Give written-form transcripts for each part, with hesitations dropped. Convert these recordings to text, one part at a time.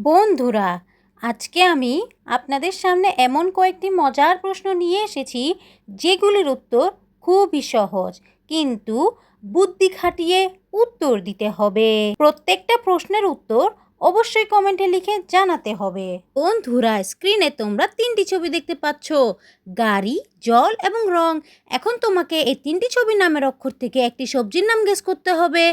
বন্ধুরা, আজকে আমি আপনাদের সামনে এমন কয়েকটি মজার প্রশ্ন নিয়ে এসেছি যেগুলির উত্তর খুবই সহজ, কিন্তু বুদ্ধি খাটিয়ে উত্তর দিতে হবে। প্রত্যেকটা প্রশ্নের উত্তর অবশ্যই কমেন্টে লিখে জানাতে হবে। বন্ধুরা, স্ক্রিনে তোমরা তিনটি ছবি দেখতে পাচ্ছ, গাড়ি, জল এবং রং। এখন তোমাকে এই তিনটি ছবির নামের অক্ষর থেকে একটি সবজির নাম গেস করতে হবে।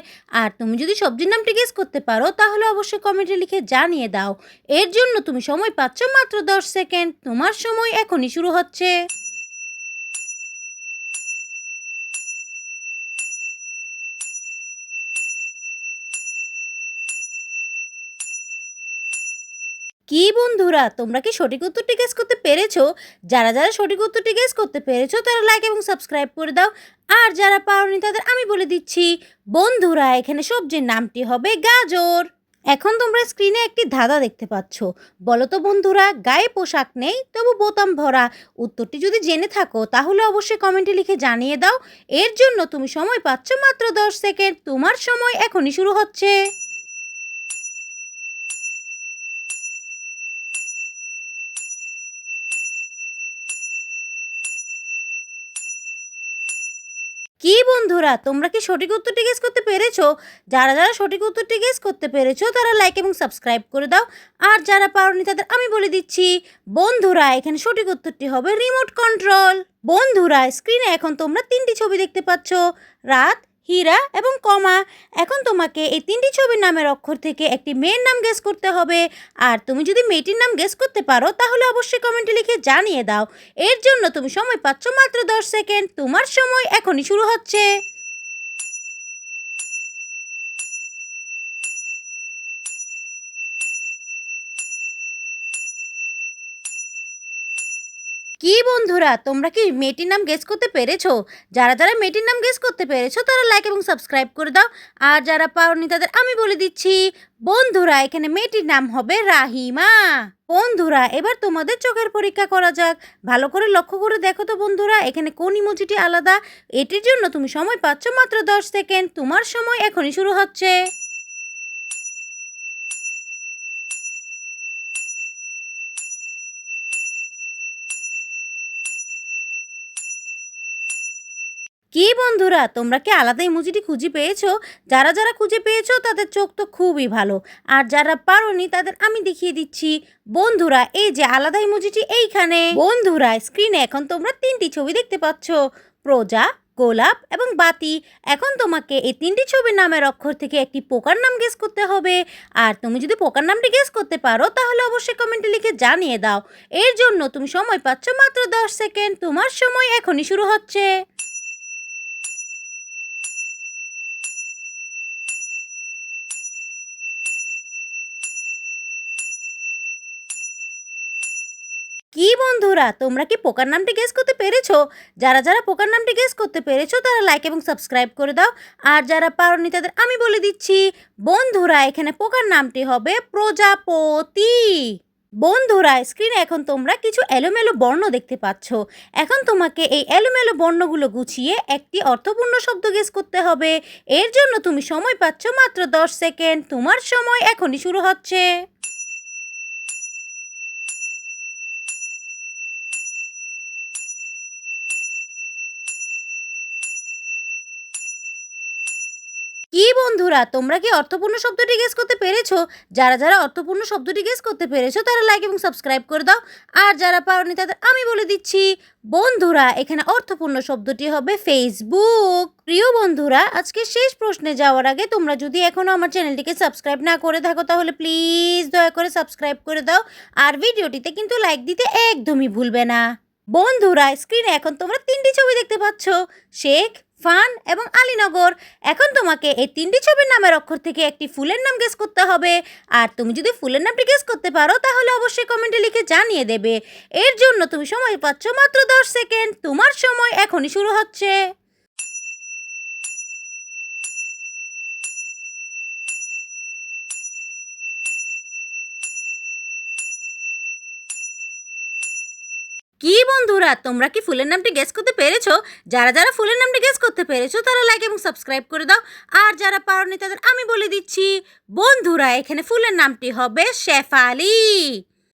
আর তুমি যদি সবজির নামটি গেস করতে পারো তাহলে অবশ্যই কমেন্টে লিখে জানিয়ে দাও। এর জন্য তুমি সময় পাচ্ছ মাত্র 10 সেকেন্ড। তোমার সময় এখনই শুরু হচ্ছে। কি বন্ধুরা, তোমরা কি সঠিক উত্তরটি গেস করতে পেরেছো? যারা যারা সঠিক উত্তরটি গেস করতে পেরেছো তারা লাইক এবং সাবস্ক্রাইব করে দাও। আর যারা পারোনি তাদের আমি বলে দিচ্ছি, বন্ধুরা এখানে সবজির নামটি হবে গাজর। এখন তোমরা স্ক্রিনে একটি ধাঁধা দেখতে পাচ্ছ। বলো তো বন্ধুরা, গায়ে পোশাক নেই তবু বোতাম ভরা। উত্তরটি যদি জেনে থাকো তাহলে অবশ্যই কমেন্টে লিখে জানিয়ে দাও। এর জন্য তুমি সময় পাচ্ছ মাত্র 10 সেকেন্ড। তোমার সময় এখনই শুরু হচ্ছে। কি বন্ধুরা, তোমরা কি সঠিক উত্তরটি গেস করতে পেরেছো? যারা যারা সঠিক উত্তরটি গেস করতে পেরেছো তারা লাইক এবং সাবস্ক্রাইব করে দাও। আর যারা পারোনি তাদের আমি বলে দিচ্ছি, বন্ধুরা এখানে সঠিক উত্তরটি হবে রিমোট কন্ট্রোল। বন্ধুরা, স্ক্রিনে এখন তোমরা তিনটি ছবি দেখতে পাচ্ছ, রাত, হীরা এবং কমা। এখন তোমাকে এই তিনটি ছবির নামের অক্ষর থেকে একটি মেয়ের নাম গেস করতে হবে। আর তুমি যদি মেয়েটির নাম গেস করতে পারো তাহলে অবশ্যই কমেন্টে লিখে জানিয়ে দাও। এর জন্য তুমি সময় পাচ্ছ মাত্র 10 সেকেন্ড। তোমার সময় এখনই শুরু হচ্ছে। কি বন্ধুরা, তোমরা কি মেয়েটির নাম গেস করতে পেরেছো? যারা যারা মেয়েটির নাম গেস করতে পেরেছো তারা লাইক এবং সাবস্ক্রাইব করে দাও। আর যারা পাওনি তাদের আমি বলে দিচ্ছি, বন্ধুরা এখানে মেয়েটির নাম হবে রাহিমা। বন্ধুরা, এবার তোমাদের চোখের পরীক্ষা করা যাক। ভালো করে লক্ষ্য করে দেখো তো বন্ধুরা, এখানে কোন ইমোজিটি আলাদা। এটির জন্য তুমি সময় পাচ্ছ মাত্র 10 সেকেন্ড। তোমার সময় এখনই শুরু হচ্ছে। কি বন্ধুরা, তোমরা কি আলাদা ইমোজিটি খুঁজে পেয়েছো? যারা যারা খুঁজে পেয়েছো তাদের চোখ তো খুবই ভালো। আর যারা পারোনি তাদের আমি দেখিয়ে দিচ্ছি। বন্ধুরা, এই যে আলাদা ইমোজিটি এইখানে। বন্ধুরা, স্ক্রিনে এখন তোমরা তিনটি ছবি দেখতে পাচ্ছ, প্রজা, গোলাপ এবং বাতি। এখন তোমাকে এই তিনটি ছবির নামের অক্ষর থেকে একটি পোকার নাম গেস করতে হবে। আর তুমি যদি পোকার নামটি গেস করতে পারো তাহলে অবশ্যই কমেন্টে লিখে জানিয়ে দাও। এর জন্য তুমি সময় পাচ্ছ মাত্র 10 সেকেন্ড। তোমার সময় এখনই শুরু হচ্ছে। কি বন্ধুরা, তোমরা কি পোকার নামটি গেস করতে পেরেছো? যারা যারা পোকার নামটি গেস করতে পেরেছো তারা লাইক এবং সাবস্ক্রাইব করে দাও। আর যারা পারোনি তাদের আমি বলে দিচ্ছি, বন্ধুরা এখানে পোকার নামটি হবে প্রজাপতি। বন্ধুরা, স্ক্রিনে এখন তোমরা কিছু এলোমেলো বর্ণ দেখতে পাচ্ছ। এখন তোমাকে এই এলোমেলো বর্ণগুলো গুছিয়ে একটি অর্থপূর্ণ শব্দ গেস করতে হবে। এর জন্য তুমি সময় পাচ্ছ মাত্র 10 সেকেন্ড। তোমার সময় এখনই শুরু হচ্ছে। কি বন্ধুরা, তোমরা কি অর্থপূর্ণ শব্দটি গেস করতে পেরেছো? যারা যারা অর্থপূর্ণ শব্দটি গেস করতে পেরেছো তারা লাইক এবং সাবস্ক্রাইব করে দাও। আর যারা পারোনি তাদের আমি বলে দিচ্ছি, বন্ধুরা এখানে অর্থপূর্ণ শব্দটি হবে ফেসবুক। প্রিয় বন্ধুরা, আজকে শেষ প্রশ্নে যাওয়ার আগে তোমরা যদি এখনো আমার চ্যানেলটিকে সাবস্ক্রাইব না করে থাকো তাহলে প্লিজ দয়া করে সাবস্ক্রাইব করে দাও। আর ভিডিওটিতে কিন্তু লাইক দিতে একদমই ভুলবে না। বন্ধুরা, স্ক্রিনে এখন তোমরা তিনটি ছবি দেখতে পাচ্ছ, শেখ, ফান এবং আলীনগর। এখন তোমাকে এই তিনটি ছবির নামের অক্ষর থেকে একটি ফুলের নাম গেস করতে হবে। আর তুমি যদি ফুলের নামটি গেস করতে পারো তাহলে অবশ্যই কমেন্টে লিখে জানিয়ে দেবে। এর জন্য তুমি সময় পাচ্ছ মাত্র 10 সেকেন্ড। তোমার সময় এখনই শুরু হচ্ছে। কি বন্ধুরা, তোমরা কি ফুলের নামটি গেস করতে পেরেছো? যারা যারা ফুলের নামটি গেস করতে পেরেছো তারা লাইক এবং সাবস্ক্রাইব করে দাও। আর যারা পারোনি তাদের আমি বলে দিচ্ছি, বন্ধুরা এখানে ফুলের নামটি হবে শেফালি।